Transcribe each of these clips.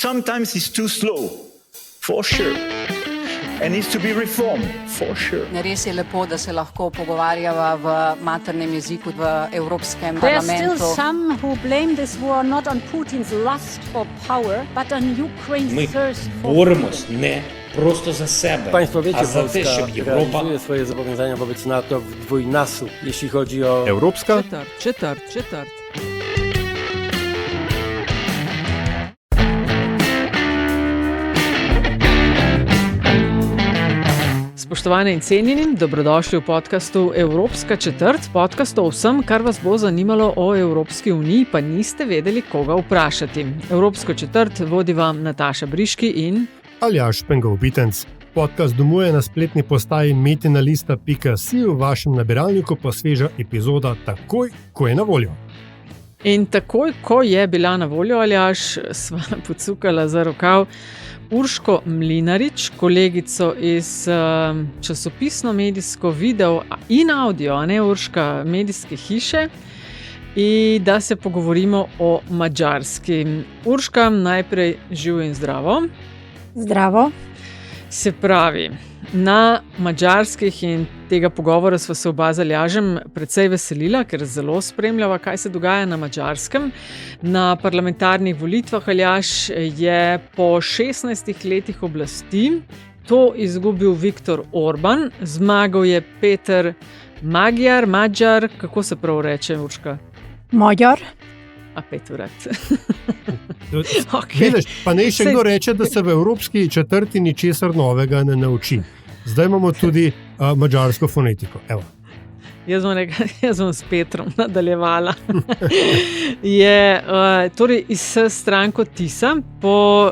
Sometimes he's too slow, for sure. And needs to be reformed, for sure. Res je lepo, da se lahko pogovarjava v maternem jeziku v Evropskem There are parlamentu. still some who blame this war not on Putin's lust for power, but on Ukraine's Ми thirst for боремось не просто за себе, Państwo wiecie, a za te, Polska щоб Європа realizuje swoje zobowiązania wobec NATO w dwójnasób, jeśli chodzi o... Evropska Četrt. Spoštovane in cenjeni, dobrodošli v podkastu Evropska četrt, podcast o vsem, kar vas bo zanimalo o Evropski uniji, pa niste vedeli, koga vprašati. Evropsko četrt vodi vam Nataša Briški in Aljaž Pengov-Bitenc. Podcast domuje na spletni postaji metinalista.si, v vašem nabiralniku pa sveža epizoda takoj, ko je na voljo. In takoj, ko je bila na voljo, Aljaž, sva pocukala za rokav Urško Mlinarič, kolegico iz časopisno-medijsko video in audio, a ne Urška, medijske hiše, in da se pogovorimo o Madžarski. Urška, najprej živ in zdravo. Zdravo. Se pravi, na Madžarskih in tega pogovora sva se oba z Aljažem precej veselila, ker zelo spremljava, kaj se dogaja na Madžarskem. Na parlamentarnih volitvah, Aljaž, je po 16 letih oblasti to izgubil Viktor Orban, zmagal je Peter Magyar, kako se prav reče, Urška? Magyar. A Peturat. Okay. Vidiš, pa ne še kdo reče, da se v Evropski četrti ničesar novega ne nauči. Zdaj imamo tudi madžarsko fonetiko. Evo. Jaz bom s Petrom nadaljevala. Torej iz stranko Tisa po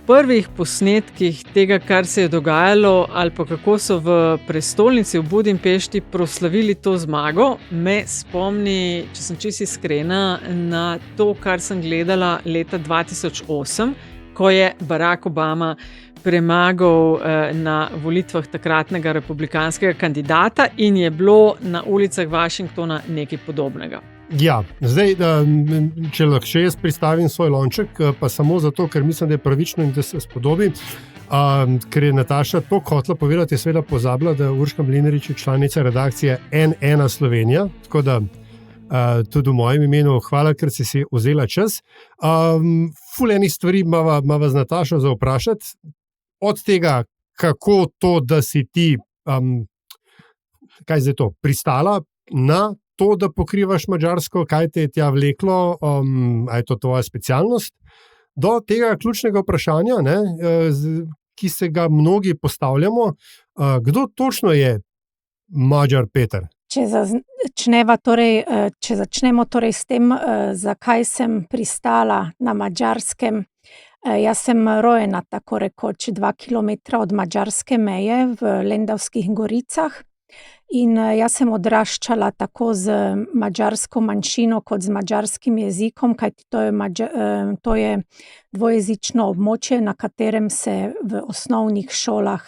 prvih posnetkih tega, kar se je dogajalo, ali pa kako so v prestolnici v Budimpešti proslavili to zmago, me spomni, če sem čisto iskrena, na to, kar sem gledala leta 2008, ko je Barack Obama premagal na volitvah takratnega republikanskega kandidata in je bilo na ulicah Washingtona nekaj podobnega. Ja, zdaj, če lahko še jaz pristavim svoj lonček, pa samo zato, ker mislim, da je pravično in da se spodobi, ker je Nataša to hotela povedati, je seveda pozabila, da Urška Mlinarič je članica redakcije N1 Slovenija, tako da tudi v mojem imenu hvala, ker si vzela čas. Ful enih stvari imava z Natašo za vprašati, od tega, kako to, da si ti pristala na to, da pokrivaš Madžarsko, kaj te je tja vleklo, a je to tvoja specialnost, do tega ključnega vprašanja, ne, ki se ga mnogi postavljamo, kdo točno je Magyar Peter? Če začnemo torej s tem, zakaj sem pristala na Madžarskem. Jaz sem rojena tako rekoč 2 kilometra od madžarske meje v Lendavskih goricah. In jaz sem odraščala tako z madžarsko manjšino kot z madžarskim jezikom, kajti to je dvojezično območje, na katerem se v osnovnih šolah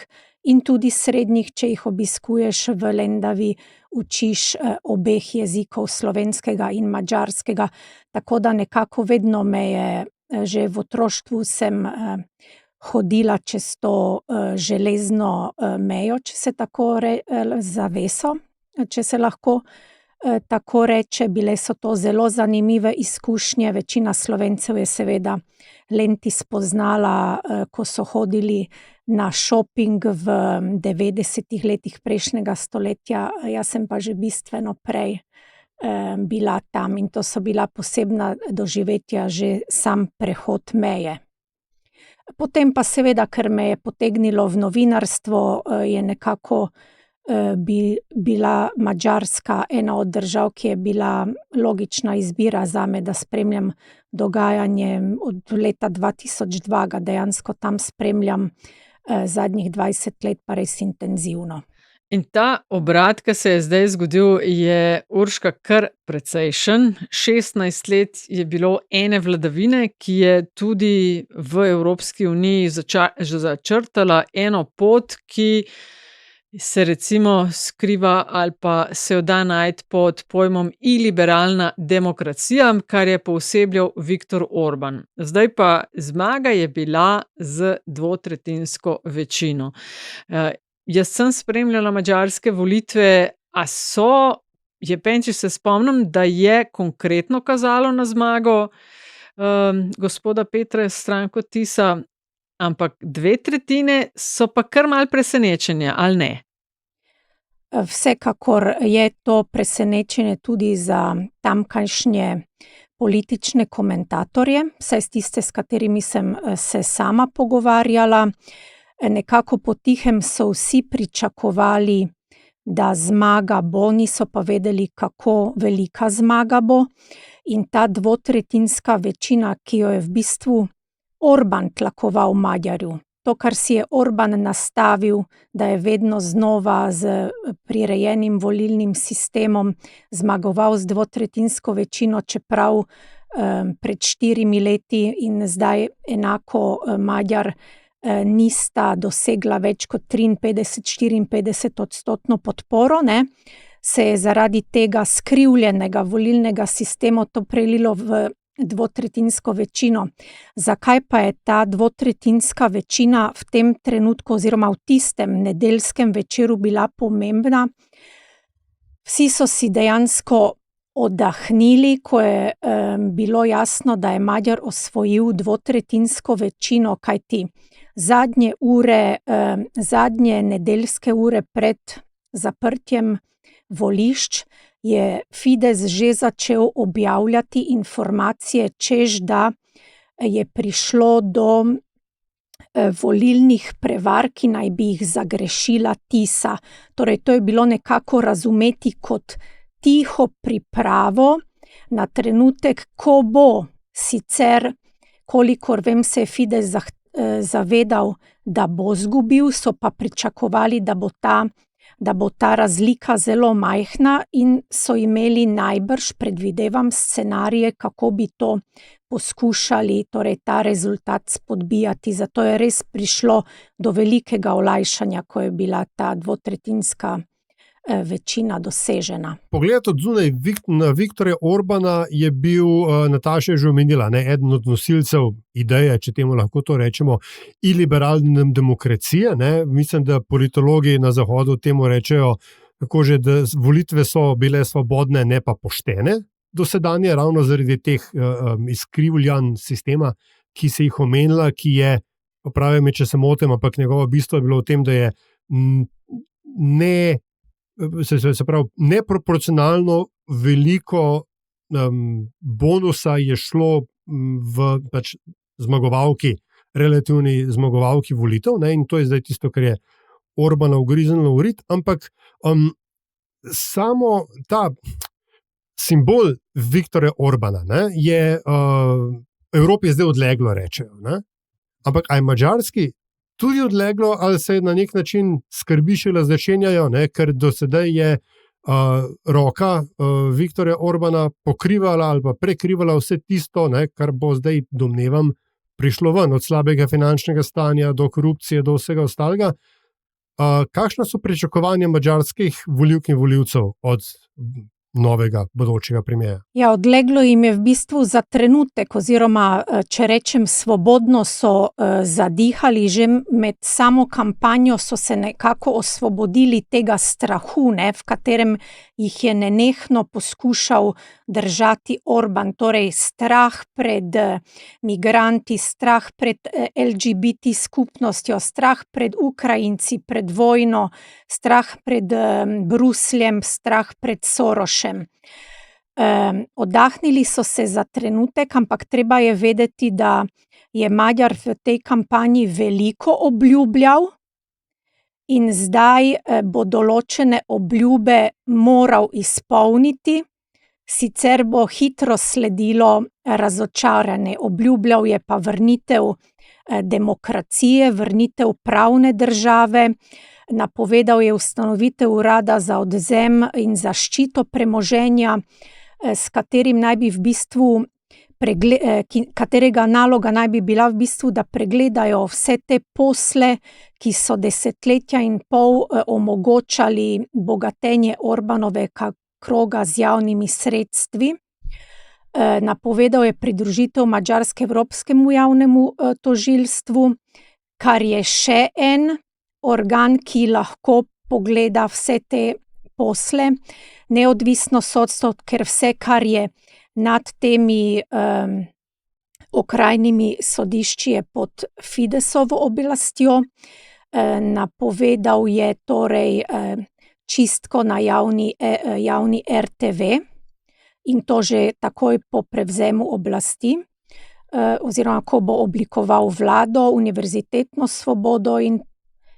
in tudi srednjih, če jih obiskuješ v Lendavi, učiš obeh jezikov, slovenskega in madžarskega. Tako da nekako vedno me je, že v otroštvu sem hodila čez to železno mejo, če se tako zaveso, če se lahko tako reče. Bile so to zelo zanimive izkušnje. Večina Slovencev je seveda Lenti spoznala, ko so hodili na šoping v 90 letih prejšnjega stoletja. Jaz sem pa že bistveno prej bila tam in to so bila posebna doživetja, že sam prehod meje. Potem pa seveda, ker me je potegnilo v novinarstvo, je nekako bila Madžarska ena od držav, ki je bila logična izbira zame, da spremljam dogajanje od leta 2002, ga dejansko tam spremljam zadnjih 20 let pa res intenzivno. In ta obrat, ki se je zdaj zgodil, je, Urška, kar precejšen. 16 let je bilo ene vladavine, ki je tudi v Evropski uniji začrtala eno pot, ki se recimo skriva ali pa se jo da najti pod pojmom iliberalna demokracija, kar je poosebljal Viktor Orban. Zdaj pa zmaga je bila z dvotretjinsko večino. Jaz sem spremljala madžarske volitve, Penči se spomnim, da je konkretno kazalo na zmago gospoda Petra stranko Tisa, ampak 2/3 so pa kar malo presenečenja, ali ne? Vsekakor je to presenečenje tudi za tamkajšnje politične komentatorje, vsaj tiste, s katerimi sem se sama pogovarjala. Nekako potihem so vsi pričakovali, da zmaga bo, niso pa vedeli, kako velika zmaga bo. In ta dvotretjinska večina, ki jo je v bistvu Orban tlakoval Madjarju, to, kar si je Orban nastavil, da je vedno znova z prirejenim volilnim sistemom zmagoval z dvotretjinsko večino, čeprav pred 4 leti in zdaj enako Madjar nista dosegla več kot 53-54% podporo, ne, se je zaradi tega skrivljenega volilnega sistema to prelilo v dvotretjinsko večino. Zakaj pa je ta dvotretjinska večina v tem trenutku oziroma v tistem nedeljskem večeru bila pomembna? Vsi so si dejansko oddahnili, ko je bilo jasno, da je Madjar osvojil dvotretjinsko večino, kajti zadnje nedeljske ure pred zaprtjem volišč je Fides že začel objavljati informacije, češ da je prišlo do volilnih prevar, ki naj bi jih zagrešila Tisa. Torej, to je bilo nekako razumeti kot tiho pripravo na trenutek, ko bo sicer, kolikor vem, se je Fides zavedal, da bo zgubil, so pa pričakovali, da bo ta razlika zelo majhna in so imeli najbrž, predvidevam, scenarije, kako bi to poskušali, torej ta rezultat spodbijati. Zato je res prišlo do velikega olajšanja, ko je bila ta dvotretjinska večina dosežena. Pogled od zunaj na Viktorja Orbana je bil, Nataša je že omenila, eden od nosilcev ideje, če temu lahko to rečemo, iliberalne demokracije. Mislim, da politologi na Zahodu temu rečejo, tako že, da volitve so bile svobodne, ne pa poštene dosedanje, ravno zaradi teh izkrivljanj sistema, ki se jih omenila, ki je, popravi me, če se motim, ampak njegovo bistvo je bilo v tem, da je neproporcionalno veliko bonusa je šlo v zmagovalki, relativni zmagovalki volitev, in to je zdaj tisto, kar je Orbana ugriznilo v rit, ampak samo ta simbol Viktorja Orbana je Evropi zdaj odleglo, rečejo. Ampak aj madžarski tudi odleglo, ali se na nek način skrbi šele začenjajo, ker do sedaj je roka Viktorja Orbana pokrivala ali pa prekrivala vse tisto, kar bo zdaj, domnevam, prišlo ven, od slabega finančnega stanja do korupcije, do vsega ostalega. Kakšna so pričakovanja madžarskih volivk in volivcev od novega bodočega premierja? Ja, odleglo jim je v bistvu za trenutek, oziroma, če rečem svobodno, so zadihali, že med samo kampanjo so se nekako osvobodili tega strahu, v katerem jih je nenehno poskušal držati Orban, torej strah pred migranti, strah pred LGBT skupnostjo, strah pred Ukrajinci, pred vojno, strah pred Brusljem, strah pred Sorošem. Oddahnili so se za trenutek, ampak treba je vedeti, da je Madjar v tej kampanji veliko obljubljal in zdaj bo določene obljube moral izpolniti, sicer bo hitro sledilo razočaranje. Obljubljal je pa vrnitev demokracije, vrnitev pravne države, napovedal je ustanovitev urada za odvzem in zaščito premoženja, s katerim naj bi v bistvu katerega naloga naj bi bila v bistvu, da pregledajo vse te posle, ki so desetletja in pol omogočali bogatenje Orbanovega kroga z javnimi sredstvi. Napovedal je pridružitev Madžarske Evropskemu javnemu tožilstvu, kar je še en organ, ki lahko pogleda vse te posle. Neodvisno sodstvo, ker vse, kar je nad temi okrajnimi sodišči, je pod Fidesovo oblastjo. Napovedal je torej čistko na javni RTV in to že takoj po prevzemu oblasti, oziroma ko bo oblikoval vlado, univerzitetno svobodo, in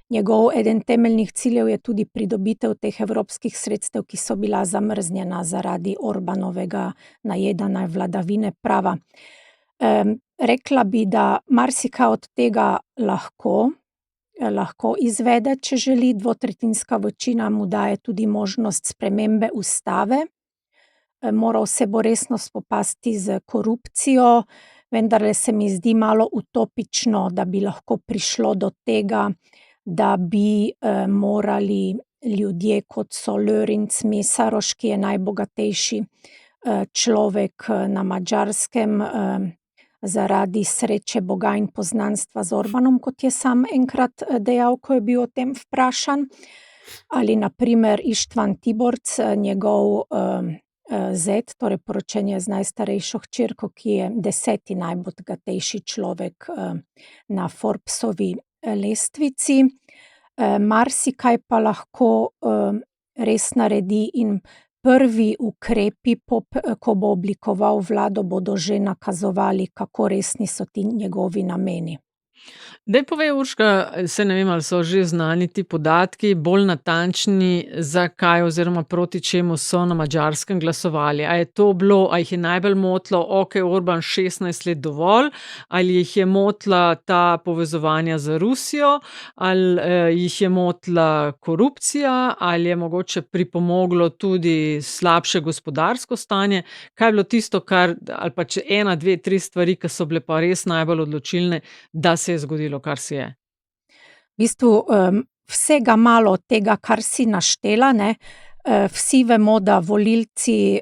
njegov eden temeljnih ciljev je tudi pridobitev teh evropskih sredstev, ki so bila zamrznjena zaradi Orbanovega najedanja vladavine prava. Rekla bi, da marsikaj od tega lahko izvede, če želi. Dvotretjinska večina mu daje tudi možnost spremembe ustave. Moral se bo resno spopasti z korupcijo, vendar se mi zdi malo utopično, da bi lahko prišlo do tega, da bi morali ljudje, kot so Lörinc Meszaros, ki je najbogatejši človek na Madžarskem, zaradi sreče, boga in poznanstva z Orbanom, kot je sam enkrat dejal, ko je bil o tem vprašan, ali na primer Ištvan Tiborc, njegov zet, torej poročen je z najstarejšo hčerko, ki je 10. najbogatejši človek na Forbesovi lestvici. Marsikaj pa lahko res naredi in prvi ukrepi, ko bo oblikoval vlado, bodo že nakazovali, kako resni so ti njegovi nameni. Daj povej, Urška, se ne vem, ali so že znani ti podatki, bolj natančni, zakaj oziroma proti čemu so na Madžarskem glasovali. A je to bilo, a jih je najbolj motilo, Orban 16 let dovolj, ali jih je motila ta povezovanja z Rusijo, ali jih je motila korupcija, ali je mogoče pripomoglo tudi slabše gospodarsko stanje. Kaj je bilo tisto, ali pa če 1, 2, 3 stvari, ki so bile pa res najbolj odločilne, da se je zgodilo, kar se je? V bistvu vsega malo od tega, kar si naštela, ne. Vsi vemo, da volilci,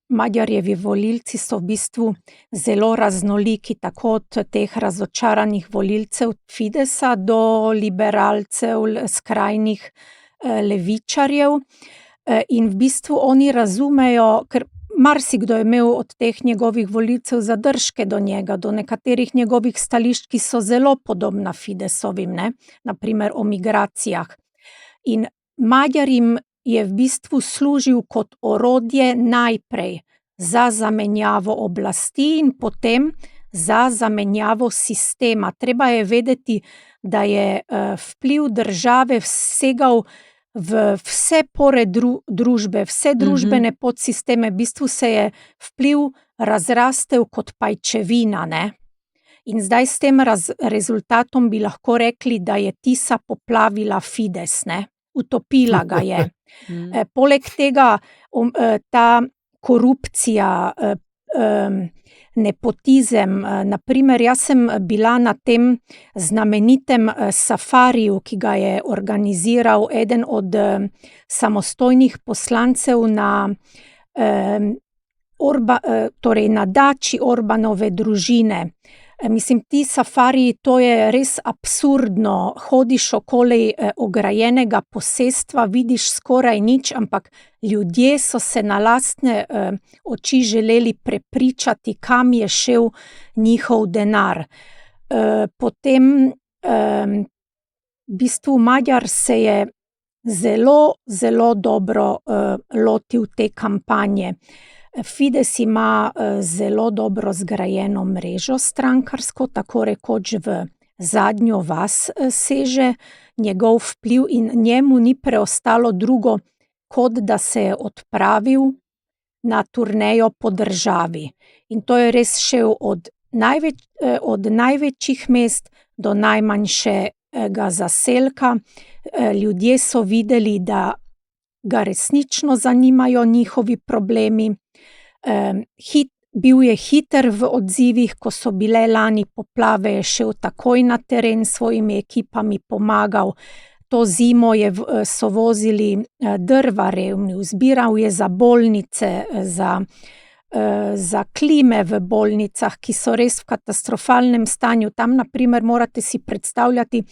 Magyarjevi volilci so v bistvu zelo raznoliki, tako od teh razočaranih volilcev Fidesa do liberalcev, skrajnih levičarjev. In v bistvu oni razumejo, ker marsikdo je imel od teh njegovih volilcev zadržke do njega, do nekaterih njegovih stališč, ki so zelo podobna Fidesovim, ne, na primer o migracijah. In Magyarim je v bistvu služil kot orodje najprej za zamenjavo oblasti in potem za zamenjavo sistema. Treba je vedeti, da je vpliv države vsegal v vse pore družbe, vse družbene podsisteme. V bistvu se je vpliv razrastel kot pajčevina, ne. In zdaj s tem rezultatom bi lahko rekli, da je Tisa poplavila Fides, ne. Utopila ga je. Poleg tega ta korupcija, nepotizem, na primer, jaz sem bila na tem znamenitem safariju, ki ga je organiziral eden od samostojnih poslancev torej na dači Orbanove družine. Mislim, ti safariji, to je res absurdno. Hodiš okoli ograjenega posestva, vidiš skoraj nič, ampak ljudje so se na lastne oči želeli prepričati, kam je šel njihov denar. Potem v bistvu Magyar se je zelo, zelo dobro lotil te kampanje. Fides ima zelo dobro zgrajeno mrežo strankarsko, tako rekoč v zadnjo vas seže njegov vpliv in njemu ni preostalo drugo, kot da se je odpravil na turnejo po državi. In to je res šel od največjih mest do najmanjšega zaselka. Ljudje so videli, da ga resnično zanimajo njihovi problemi. bil je hiter v odzivih, ko so bile lani poplave, je šel takoj na teren s svojimi ekipami, pomagal. To zimo so vozili drva revni, zbiral je za bolnice, za klime v bolnicah, ki so res v katastrofalnem stanju. Tam, na primer, morate si predstavljati,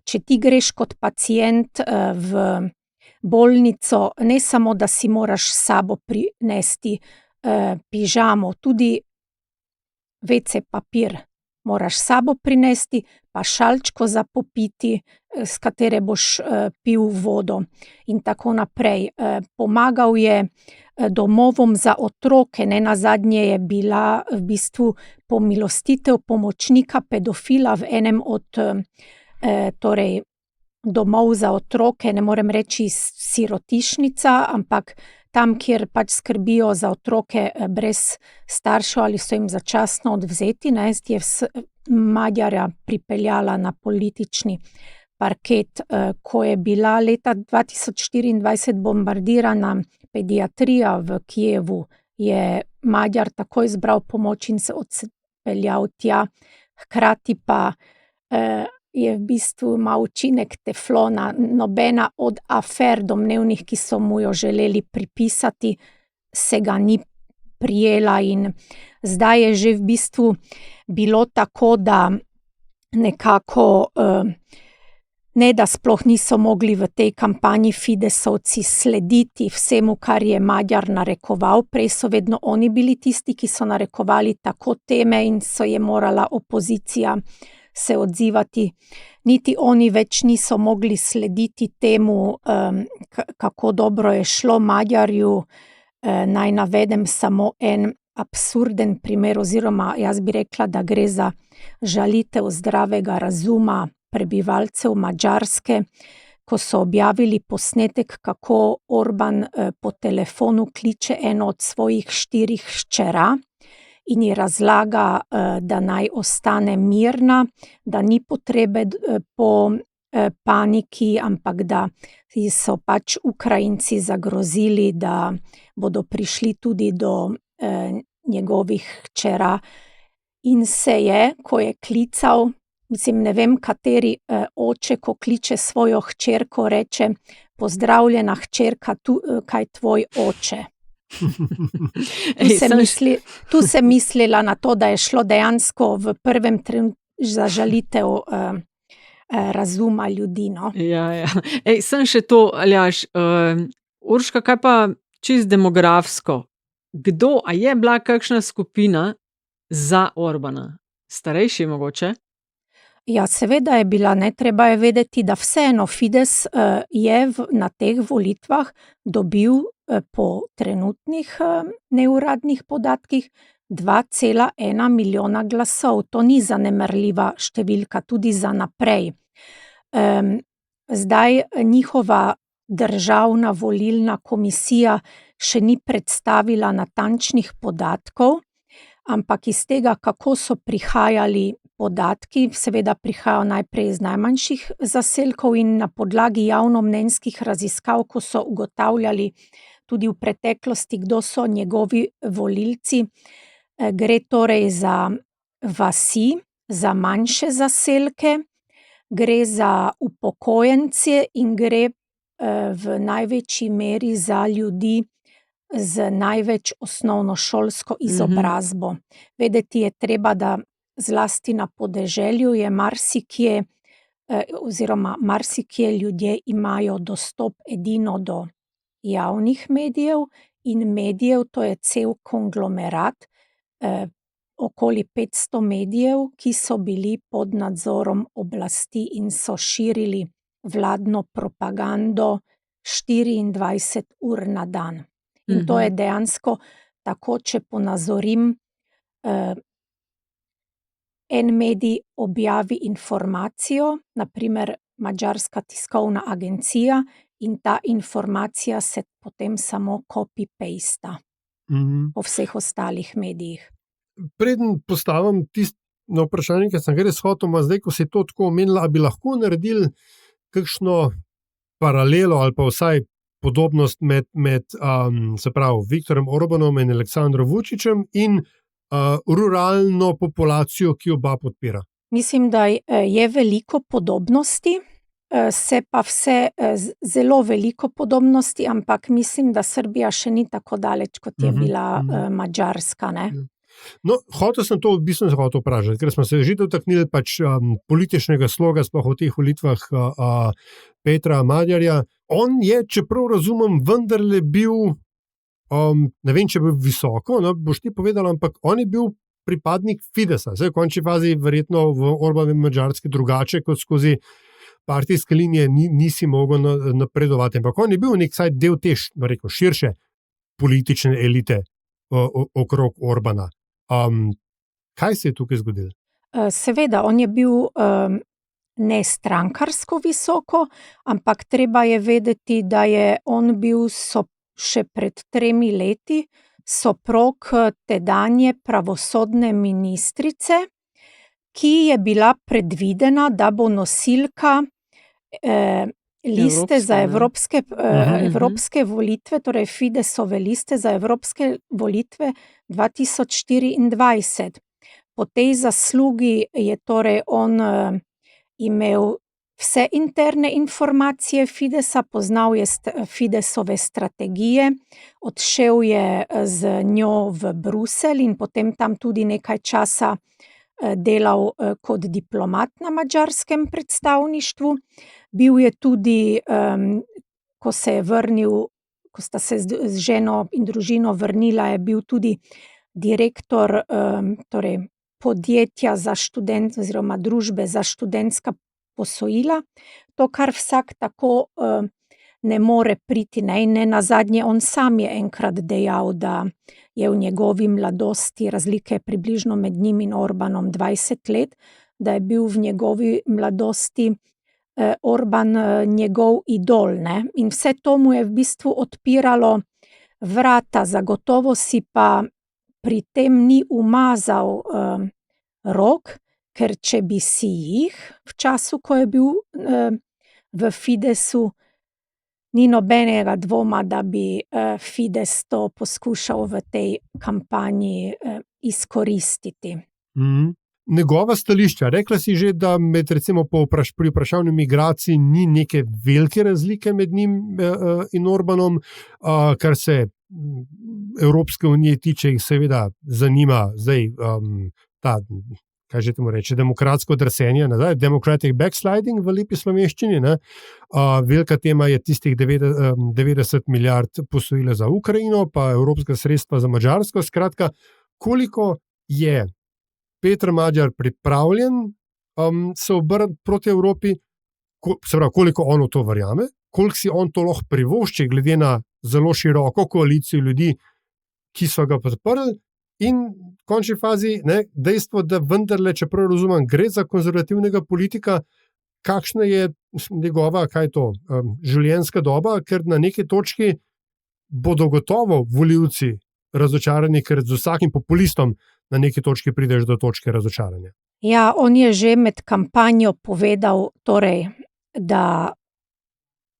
če ti greš kot pacient v bolnico, ne samo, da si moraš s sabo prinesti pižamo, tudi WC papir moraš s sabo prinesti, pa šalčko za popiti, s katere boš pil vodo in tako naprej. Pomagal je domovom za otroke, nenazadnje je bila v bistvu pomilostitev pomočnika pedofila v enem od torej domov za otroke, ne morem reči sirotišnica, ampak tam, kjer pač skrbijo za otroke brez staršev ali so jim začasno odvzeti, je Madjara pripeljala na politični parket, ko je bila leta 2024 bombardirana pediatrija v Kijevu, je Madjar takoj zbral pomoč in se odpeljal tja, hkrati pa je v bistvu ima učinek teflona. Nobena od afer domnevnih, ki so mu jo želeli pripisati, se ga ni prijela in zdaj je že v bistvu bilo tako, da nekako ne da sploh niso mogli v tej kampanji Fidesovci slediti vsemu, kar je Madjar narekoval. Prej so vedno oni bili tisti, ki so narekovali tako teme in so je morala opozicija se odzivati. Niti oni več niso mogli slediti temu, kako dobro je šlo Madjarju. Naj navedem samo en absurden primer, oziroma jaz bi rekla, da gre za žalitev zdravega razuma prebivalcev Madžarske, ko so objavili posnetek, kako Orban po telefonu kliče eno od svojih 4 hčera in ji razlaga, da naj ostane mirna, da ni potrebe po paniki, ampak da so pač Ukrajinci zagrozili, da bodo prišli tudi do njegovih hčera. In se je, ko je klical, mislim, ne vem, kateri oče, ko kliče svojo hčerko, reče: "Pozdravljena hčerka, kaj tvoj oče." Tu se mislila na to, da je šlo dejansko v prvem trenutku za žalitev razuma ljudi. No? Ja. Sem še to, Aljaž. Urška, kaj pa čisto demografsko? A je bila kakšna skupina za Orbana? Starejši mogoče? Ja, seveda je bila, ne, treba je vedeti, da vseeno Fides je na teh volitvah dobil po trenutnih neuradnih podatkih 2,1 milijona glasov. To ni zanemarljiva številka, tudi za naprej. Zdaj njihova državna volilna komisija še ni predstavila natančnih podatkov, ampak iz tega, kako so prihajali podatki, seveda prihajajo najprej iz najmanjših zaselkov in na podlagi javnomnenjskih raziskav, ko so ugotavljali tudi v preteklosti, kdo so njegovi volilci, gre torej za vasi, za manjše zaselke, gre za upokojence in gre v največji meri za ljudi z največ osnovnošolsko izobrazbo. Vedeti je treba, da zlasti na podeželju je marsikje, oziroma marsikje ljudje imajo dostop edino do javnih medijev in medijev, to je cel konglomerat, okoli 500 medijev, ki so bili pod nadzorom oblasti in so širili vladno propagando 24 ur na dan. In to je dejansko tako, če ponazorim, en medij objavi informacijo, na primer Madžarska tiskovna agencija, in ta informacija se potem samo copy-pasta po vseh ostalih medijih. Preden postavim tisto vprašanje, ki sem ga res hotel, zdaj, ko si to tako omenila, bi lahko naredili kakšno paralelo ali pa vsaj podobnost med se pravi Viktorjem Orbanom in Aleksandrom Vučićem in ruralno populacijo, ki oba podpira? Mislim, da je veliko podobnosti, se pa vse zelo veliko podobnosti, ampak mislim, da Srbija še ni tako daleč, kot je bila Madžarska. Ne? No, hotel sem to v bistvu vprašati, ker smo se že dotaknili pač političnega sloga, sploh v teh volitvah Petra Magyarja. On je, čeprav razumem, vendarle bil, ne vem, če je bil visoko, no, boš ti povedal, ampak on je bil pripadnik Fidesa. Zdaj, v končni fazi verjetno v Orbanovi Madžarski drugače, kot skozi partijske linije nisi mogel napredovati, ampak on je bil nek saj del te, rekel, širše politične elite okrog Orbana. Kaj se je tukaj zgodilo? Seveda, on je bil ne strankarsko visoko, ampak treba je vedeti, da je on bil še pred 3 leti soprog tedanje pravosodne ministrice, ki je bila predvidena, da bo nosilka liste za evropske volitve, torej Fidesove liste za evropske volitve 2024. Po tej zaslugi je torej on imel vse interne informacije Fidesa, poznal je Fidesove strategije, odšel je z njo v Bruselj in potem tam tudi nekaj časa delal kot diplomat na madžarskem predstavništvu. Bil je tudi, ko se je vrnil, ko sta se z ženo in družino vrnila, je bil tudi direktor torej podjetja za študent oziroma družbe za študentska posojila. To, kar vsak tako ne more priti, ne, in nenazadnje on sam je enkrat dejal, da je v njegovi mladosti, razlike približno med njim in Orbanom 20 let, da je bil v njegovi mladosti Orban njegov idol, ne? In vse to mu je v bistvu odpiralo vrata, zagotovo si pa pri tem ni umazal rok, ker če bi si jih v času, ko je bil v Fidesu, ni nobenega dvoma, da bi Fides to poskušal v tej kampanji izkoristiti. Njegova stališča, rekla si že, da med recimo pri vprašanju migracij ni neke velike razlike med njim in Orbanom, kar se Evropske unije tiče, jih seveda zanima zdaj ta, kaj že temu reče, demokratsko drsenje nazaj, democratic backsliding v lepi slovenščini, ne? Velika tema je tistih 90 milijard posojila za Ukrajino, pa evropska sredstva za Madžarsko. Skratka, koliko je Peter Magyar pripravljen se obrniti proti Evropi, se pravi, koliko on v to verjame, koliko si on to lahko privošči, glede na zelo široko koalicijo ljudi, ki so ga podprli, in v končni fazi, ne, dejstvo, da vendarle, čeprav razumem, gre za konzervativnega politika, kakšna je njegova, kaj to, življenjska doba, ker na neki točki bodo gotovo volivci razočarani, ker z vsakim populistom na neki točki prideš do točke razočaranja. Ja, on je že med kampanjo povedal, torej, da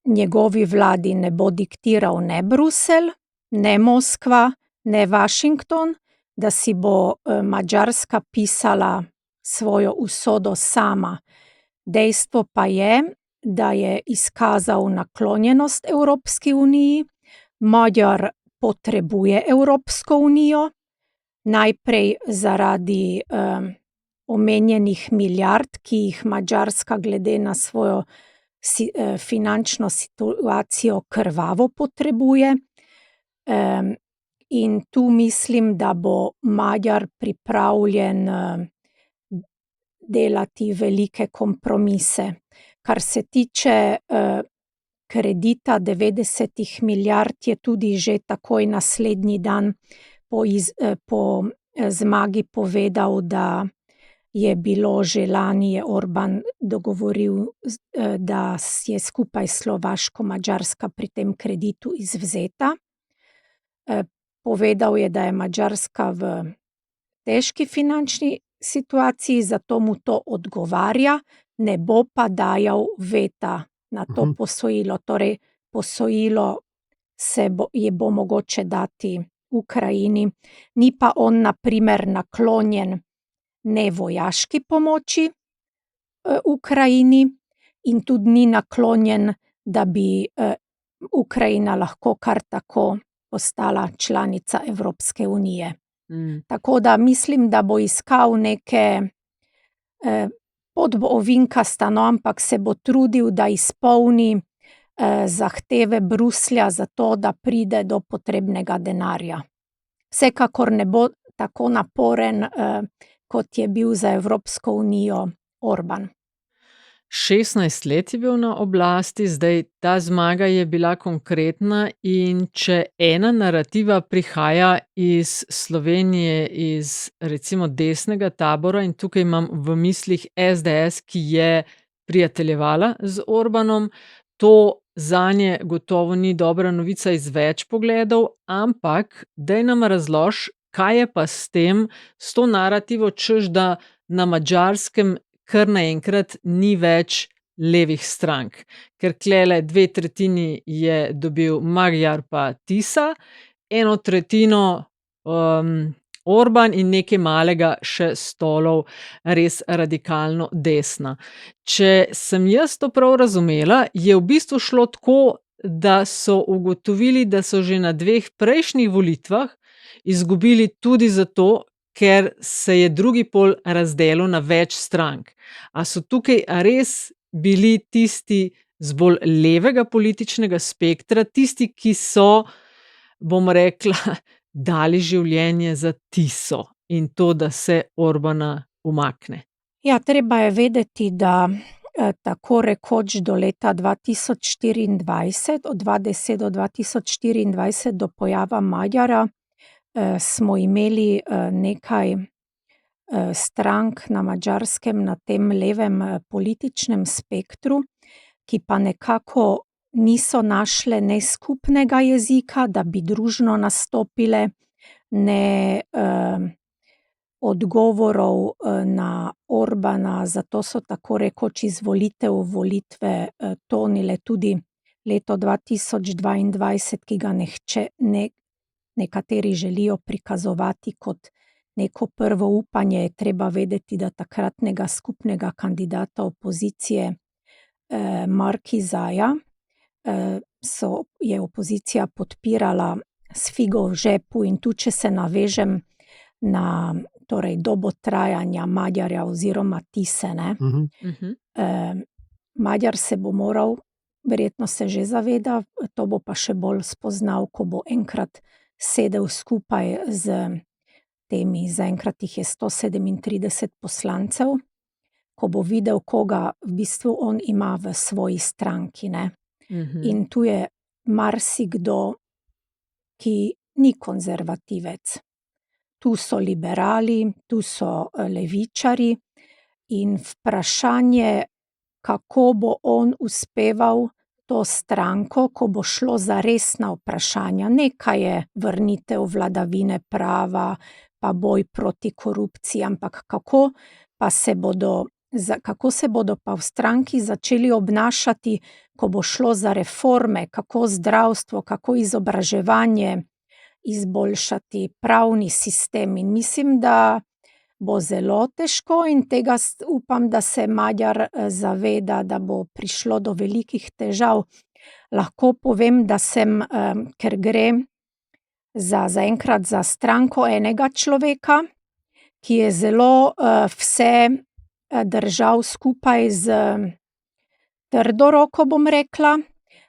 njegovi vladi ne bo diktiral ne Bruselj, ne Moskva, ne Washington, da si bo Madžarska pisala svojo usodo sama. Dejstvo pa je, da je izkazal naklonjenost Evropski uniji. Magyar potrebuje Evropsko unijo, najprej zaradi omenjenih milijard, ki jih Madžarska glede na svojo finančno situacijo krvavo potrebuje. In tu mislim, da bo Magyar pripravljen delati velike kompromise. Kar se tiče kredita 90 milijard, je tudi že takoj naslednji dan po zmagi povedal, da je bilo že lani, je Orban dogovoril, da je skupaj Slovaško Madžarska pri tem kreditu izvzeta. Povedal je, da je Madžarska v težki finančni situaciji, zato mu to odgovarja, ne bo pa dajal veta na to posojilo. Torej, posojilo je bo mogoče dati Ukrajini, ni pa on na primer naklonjen ne vojaški pomoči Ukrajini in tudi ni naklonjen, da bi Ukrajina lahko kar tako postala članica Evropske unije. Tako da mislim, da bo iskal neke pot bo ovinkasta, no, ampak se bo trudil, da izpolni zahteve Bruslja za to, da pride do potrebnega denarja. Vsekakor ne bo tako naporen, kot je bil za Evropsko unijo Orban. 16 let je bil na oblasti, zdaj ta zmaga je bila konkretna in če ena narativa prihaja iz Slovenije, iz recimo desnega tabora in tukaj imam v mislih SDS, ki je prijateljevala z Orbanom, to zanje gotovo ni dobra novica iz več pogledov, ampak daj nam razlož, kaj je pa s tem, s to narativo, češ da na Madžarskem kar naenkrat ni več levih strank. Ker klele 2/3 je dobil Magyar pa Tisa, 1/3 Orban in nekaj malega še stolov res radikalno desna. Če sem jaz to prav razumela, je v bistvu šlo tako, da so ugotovili, da so že na 2 prejšnjih volitvah izgubili tudi zato, ker se je drugi pol razdelil na več strank. A so tukaj res bili tisti z bolj levega političnega spektra, tisti, ki so, bom rekla, dali življenje za Tiso in to, da se Orbana umakne? Ja, treba je vedeti, da tako rekoč do leta 2024, od 2010 do 2024, do pojava Magyarja, smo imeli nekaj strank na Madžarskem na tem levem političnem spektru, ki pa nekako niso našle ne skupnega jezika, da bi družno nastopile, ne odgovorov na Orbana, zato so tako rekoč iz volitev v volitve tonile tudi leto 2022, ki ga nekateri želijo prikazovati kot neko prvo upanje. Je treba vedeti, da takratnega skupnega kandidata opozicije Markizaja je opozicija podpirala s figo v žepu in tu, če se navežem na dobo trajanja Magyarja oziroma Tise, ne. Magyar se bo moral, verjetno se že zaveda, to bo pa še bolj spoznal, ko bo enkrat sedel skupaj z temi, zaenkrat jih je 137 poslancev, ko bo videl, koga v bistvu on ima v svoji stranki, ne. In tu je marsikdo, ki ni konzervativec. Tu so liberali, tu so levičarji in vprašanje, kako bo on uspeval to stranko, ko bo šlo za resna vprašanja. Nekaj je vrnitev vladavine prava, pa boj proti korupciji, ampak kako se bodo pa v stranki začeli obnašati, ko bo šlo za reforme, kako zdravstvo, kako izobraževanje izboljšati, pravni sistem. In mislim, da bo zelo težko in tega upam, da se Magyar zaveda, da bo prišlo do velikih težav. Lahko povem, da ker gre zaenkrat za stranko enega človeka, ki je zelo vse držal skupaj z trdo roko, bom rekla.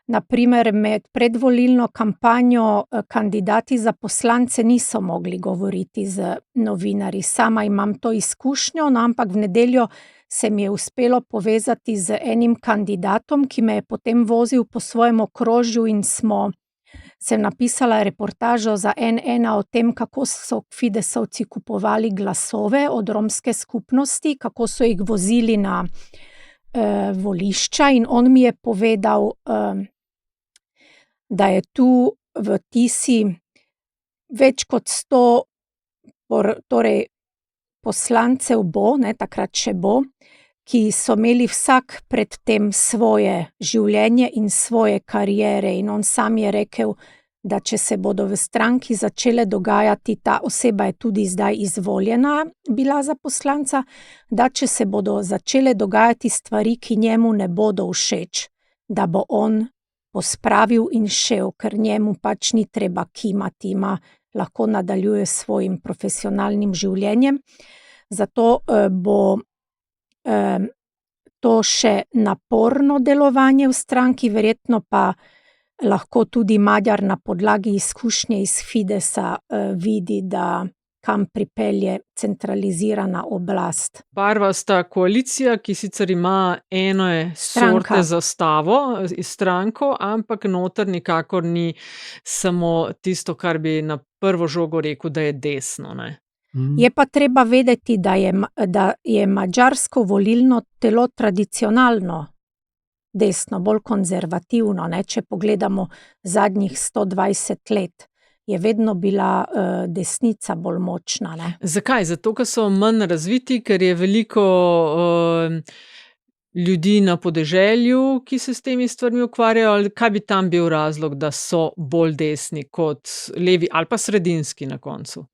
Na primer, med predvolilno kampanjo kandidati za poslance niso mogli govoriti z novinarji. Sama imam to izkušnjo, no, ampak v nedeljo se mi je uspelo povezati z enim kandidatom, ki me je potem vozil po svojem okrožju in sem napisala reportažo za N1 o tem, kako so Fidesovci kupovali glasove od romske skupnosti, kako so jih vozili na volišča in on mi je povedal, da je tu v Tisi več kot 100 poslancev takrat še bo, ki so imeli vsak pred tem svoje življenje in svoje kariere in on sam je rekel, da če se bodo v stranki začele dogajati, ta oseba je tudi zdaj izvoljena bila za poslanca, da če se bodo začele dogajati stvari, ki njemu ne bodo všeč, da bo on pospravil in šel, ker njemu pač ni treba kimati, lahko nadaljuje s svojim profesionalnim življenjem. Zato bo to še naporno delovanje v stranki, verjetno pa lahko tudi Magyar na podlagi izkušnje iz Fidesa vidi, da kam pripelje centralizirana oblast. Barva sta koalicija, ki sicer ima eno sorte zastavo, stranko, ampak noter nikakor ni samo tisto, kar bi na prvo žogo rekel, da je desno, ne? Je pa treba vedeti, da je madžarsko volilno telo tradicionalno desno, bolj konzervativno, ne? Če pogledamo zadnjih 120 let, je vedno bila desnica bolj močna, ne? Zakaj? Zato, ker so manj razviti, ker je veliko ljudi na podeželju, ki se s temi stvarmi ukvarjajo, ali kaj bi tam bil razlog, da so bolj desni kot levi ali pa sredinski na koncu?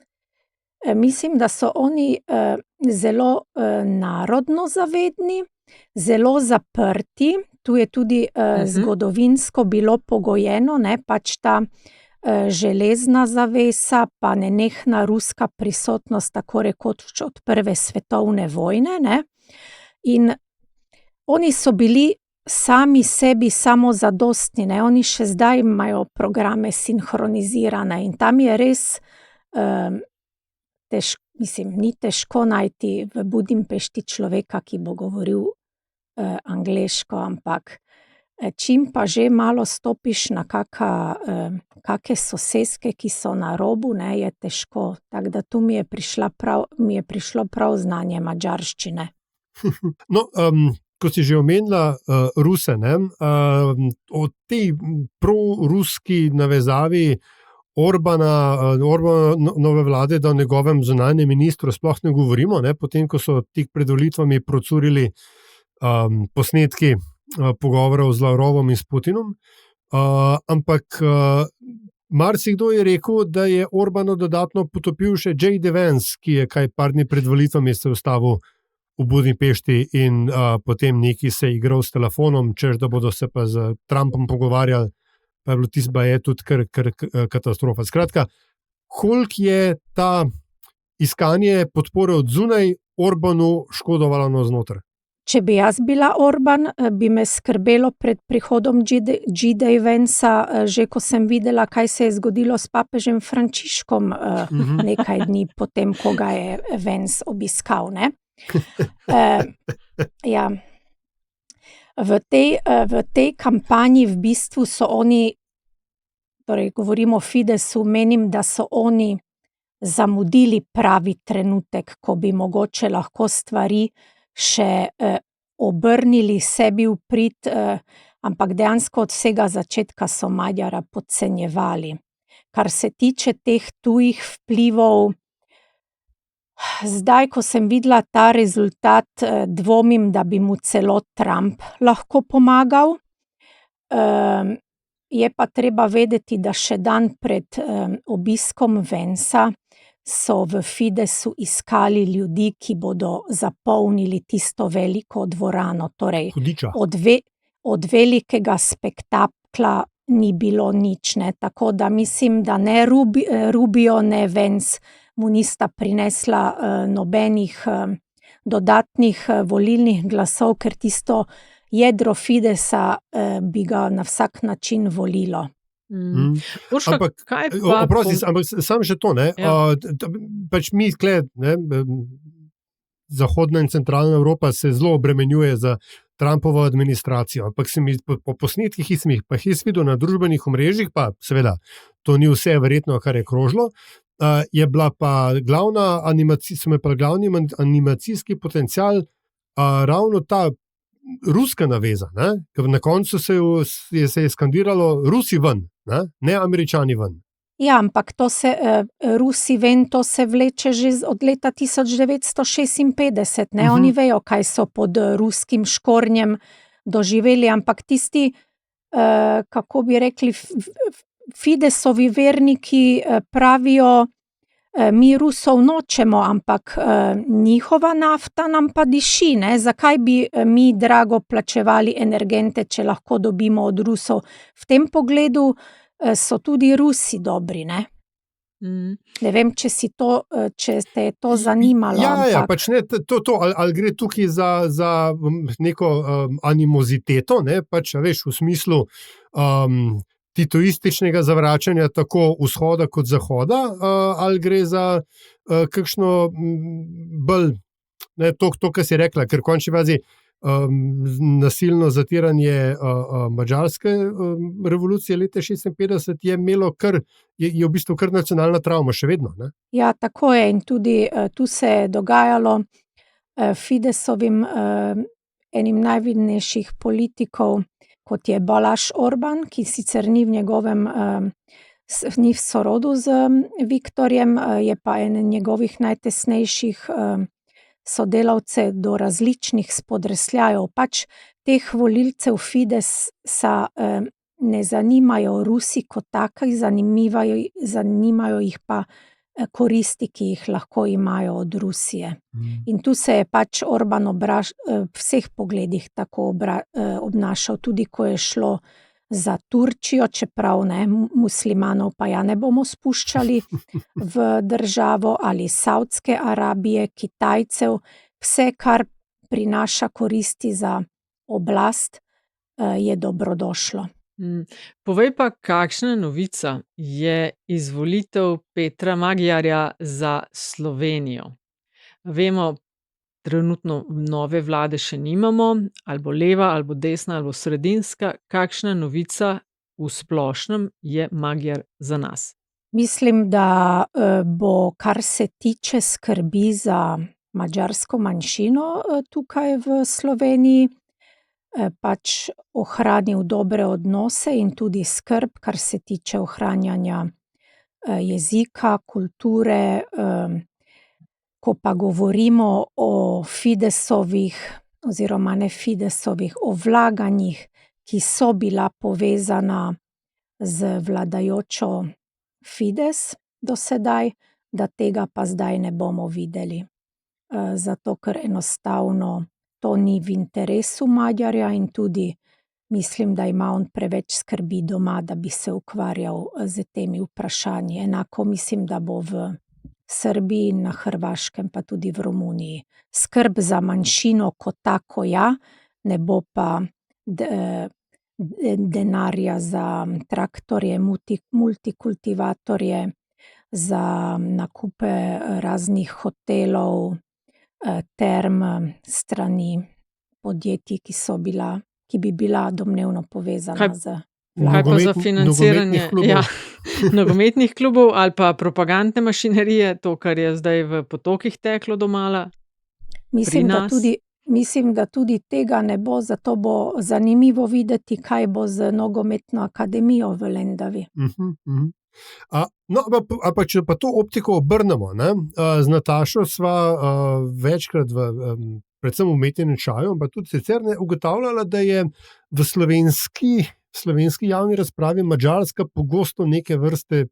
Mislim, da so oni zelo narodno zavedni, zelo zaprti, tu je tudi zgodovinsko bilo pogojeno, ne, pač ta železna zavesa, pa nenehna ruska prisotnost, tako rekoč od prve svetovne vojne, ne. In oni so bili sami sebi samozadostni, ne, oni še zdaj imajo programe sinhronizirane in tam je res ni težko najti v Budimpešti človeka, ki bo govoril angleško, ampak čim pa že malo stopiš na kake soseske, ki so na robu, ne, je težko. Tako da tu mi je prišlo prav znanje madžarščine. No, ko si že omenila Ruse, ne, o tej proruski navezavi Orbanove vlade, da o njegovem zunanjem ministru sploh ne govorimo, ne, potem, ko so tik pred volitvami procurili posnetki pogovorov z Lavrovom in s Putinom, ampak marsikdo je rekel, da je Orbano dodatno potopil še J.D. Vance, ki je kaj par dni pred volitvami se ustavil v Budimpešti in potem neki se igral s telefonom, češ da bodo se pa z Trumpom pogovarjali, pa je bilo tisba je tudi kar katastrofa. Skratka, koliko je ta iskanje podpore od zunaj Orbanu škodovalo navznoter? Če bi jaz bila Orban, bi me skrbelo pred prihodom J.D. Vancea, že ko sem videla, kaj se je zgodilo s papežem Frančiškom nekaj dni potem, ko ga je Vance obiskal, ne? Ja. V tej kampanji v bistvu so oni, torej govorimo o Fidesu, menim, da so oni zamudili pravi trenutek, ko bi mogoče lahko stvari še obrnili sebi v prid, ampak dejansko od vsega začetka so Magyara podcenjevali. Kar se tiče teh tujih vplivov, zdaj, ko sem videla ta rezultat, dvomim, da bi mu celo Trump lahko pomagal. Je pa treba vedeti, da še dan pred obiskom Vancea so v Fidesu iskali ljudi, ki bodo zapolnili tisto veliko dvorano. Torej, od velikega spektakla ni bilo nič, ne. Tako da mislim, da ne Rubio, ne Vance mu nista prinesla nobenih dodatnih volilnih glasov, ker tisto jedro Fidesa bi ga na vsak način volilo. Ampak, ampak sam še to, ne, pač mi tle, ne, Zahodna in centralna Evropa se zelo obremenjuje za Trumpovo administracijo, ampak se mi po posnetkih, ki sem jih pa videl na družbenih omrežjih, pa seveda, to ni vse verjetno, kar je krožilo, je bila pa glavni animacijski potencial ravno ta ruska naveza, ne? Ker na koncu se je skandiralo Rusi ven, ne Američani ven. Ja, ampak to se, Rusi ven, to se vleče že od leta 1956, ne, oni vejo, kaj so pod ruskim škornjem doživeli, ampak tisti, kako bi rekli, Fidesovi verniki pravijo, mi Rusov nočemo, ampak njihova nafta nam pa diši, ne? Zakaj bi mi drago plačevali energente, če lahko dobimo od Rusov? V tem pogledu so tudi Rusi dobri, ne? Ne vem, če te je to zanimalo. Ja, pač ne, ali gre tukaj za neko animoziteto, ne, pač, veš, v smislu titoističnega zavračanja tako vzhoda kot zahoda, ali gre za kakšno bolj, ne, to, kar si rekla, ker v končni fazi nasilno zatiranje madžarske revolucije leta 56 je imelo je v bistvu kar nacionalna travma še vedno, ne? Ja, tako je, in tudi tu se je dogajalo Fidesovim enim najvidnejših politikov, kot je Balázs Orbán, ki sicer ni v ni v sorodu z Viktorjem, je pa eden njegovih najtesnejših sodelavcev do različnih spodrsljajev. Pač teh volilcev Fidesa ne zanimajo Rusi kot taki, zanimajo jih pa koristi, ki jih lahko imajo od Rusije. In tu se je pač Orbán v vseh pogledih tako obnašal, tudi ko je šlo za Turčijo, čeprav ne, muslimanov pa ja ne bomo spuščali v državo, ali Saudske Arabije, Kitajcev, vse, kar prinaša koristi za oblast, je dobrodošlo. Povej pa, kakšna novica je izvolitev Petra Magyarja za Slovenijo? Vemo, trenutno nove vlade še nimamo, ali bo leva, ali bo desna, ali bo sredinska. Kakšna novica v splošnem je Magyar za nas? Mislim, da bo, kar se tiče skrbi za madžarsko manjšino tukaj v Sloveniji, pač ohranil dobre odnose in tudi skrb, kar se tiče ohranjanja jezika, kulture. Ko pa govorimo o Fidesovih, oziroma ne Fidesovih, o vlaganjih, ki so bila povezana z vladajočo Fides do sedaj, da tega pa zdaj ne bomo videli. Zato, ker enostavno to ni v interesu Magyarja in tudi mislim, da ima on preveč skrbi doma, da bi se ukvarjal z temi vprašanji. Enako mislim, da bo v Srbiji, na Hrvaškem, pa tudi v Romuniji. Skrb za manjšino kot tako ja, ne bo pa denarja za traktorje, multikultivatorje, za nakupe raznih hotelov, term strani podjetij, ki bi bila domnevno povezana z Kaj pa za financiranje nogometnih klubov ali pa propagandne mašinerije, to, kar je zdaj v potokih teklo domala? Mislim, da tudi tega ne bo, zato bo zanimivo videti, kaj bo z nogometno akademijo v Lendavi. Pa če pa to optiko obrnemo, ne? Z Natašo sva večkrat predvsem v Metenem čaju, pa tudi sicer ne ugotavljala, da je v slovenski javni razpravi Madžarska pogosto neke vrste,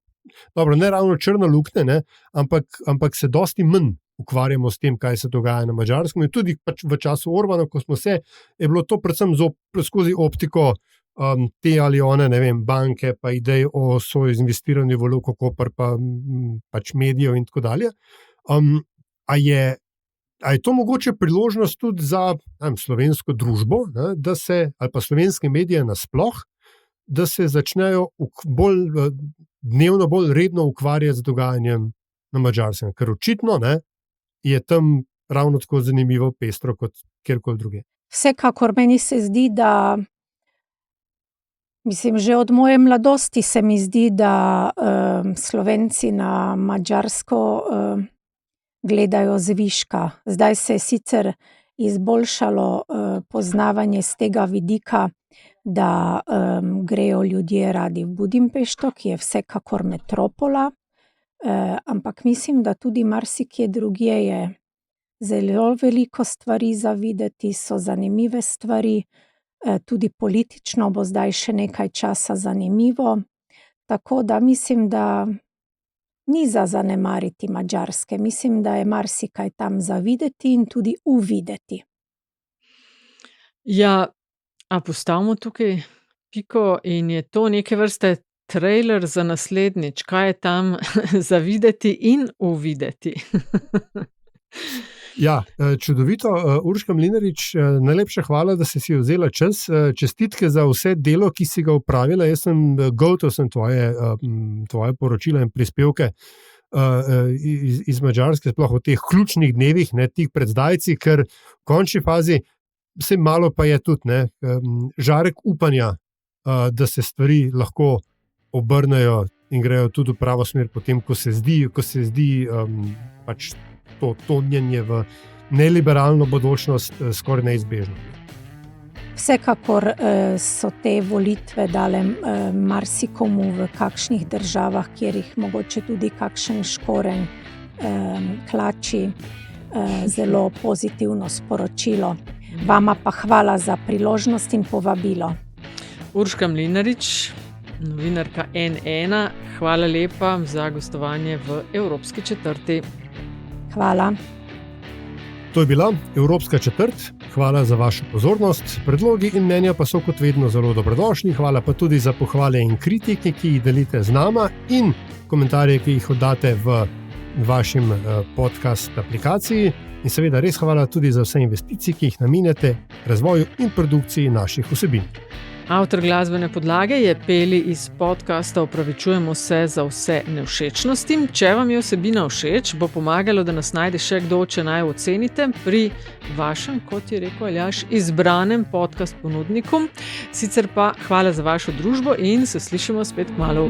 dobro, ne ravno črna luknja, ne, ampak se dosti manj ukvarjamo s tem, kaj se dogaja na Madžarskem. In tudi pač v času Orbana, ko smo je bilo to predvsem skozi optiko te ali one, ne vem, banke, pa idej o soinvestiranju v Luko Koper, pa pač medijev in tako dalje. A je to mogoče priložnost tudi za slovensko družbo, ne, da se, ali pa slovenske medije nasploh, da se začnejo dnevno bolj redno ukvarjati z dogajanjem na Madžarskem, ker očitno ne, je tam ravno tako zanimivo, pestro kot kjerkoli druge. Vsekakor meni se zdi, da že od moje mladosti se mi zdi, da Slovenci na Madžarsko gledajo zviška. Zdaj se je sicer izboljšalo poznavanje z tega vidika, da grejo ljudje radi v Budimpešto, ki je vsekakor metropola, ampak mislim, da tudi marsikje drugje je zelo veliko stvari za videti, so zanimive stvari, tudi politično bo zdaj še nekaj časa zanimivo, tako da mislim, da ni za zanemariti Madžarske. Mislim, da je marsikaj tam za videti in tudi uvideti. Ja, a postavimo tukaj piko in je to neke vrste trailer za naslednjič, kaj je tam za videti in uvideti. Ja, čudovito. Urška Mlinarič, najlepša hvala, da si vzela čas. Čestitke za vse delo, ki si ga opravila. Jaz sem gotov tvoje poročila in prispevke iz Madžarske, sploh v teh ključnih dnevih, ne, tik pred zdajci, ker v končni fazi vse malo pa je tudi žarek upanja, da se stvari lahko obrnejo in grejo tudi v pravo smer, potem, ko se zdi pač to tonjenje v neliberalno bodočnost skoraj neizbežno. Vsekakor so te volitve dale marsikomu v kakšnih državah, kjer jih mogoče tudi kakšen škorenj klači, zelo pozitivno sporočilo. Vama pa hvala za priložnost in povabilo. Urška Mlinarič, novinarka N1, hvala lepa za gostovanje v Evropski četrti. Hvala. To je bila Evropska četrt. Hvala za vašo pozornost. Predlogi in mnenja pa so kot vedno zelo dobrodošli. Hvala pa tudi za pohvale in kritike, ki jih delite z nama, in komentarje, ki jih oddate v vašem podcast aplikaciji. In seveda res hvala tudi za vse investicije, ki jih namenjate razvoju in produkciji naših vsebin. Avtor glasbene podlage je Peli iz podcasta Opravičujemo se za vse nevšečnosti. Če vam je vsebina všeč, bo pomagalo, da nas najde še kdo, če naj ocenite pri vašem, kot je rekel Aljaž, izbranem podcast ponudniku. Sicer pa hvala za vašo družbo in se slišimo spet kmalu.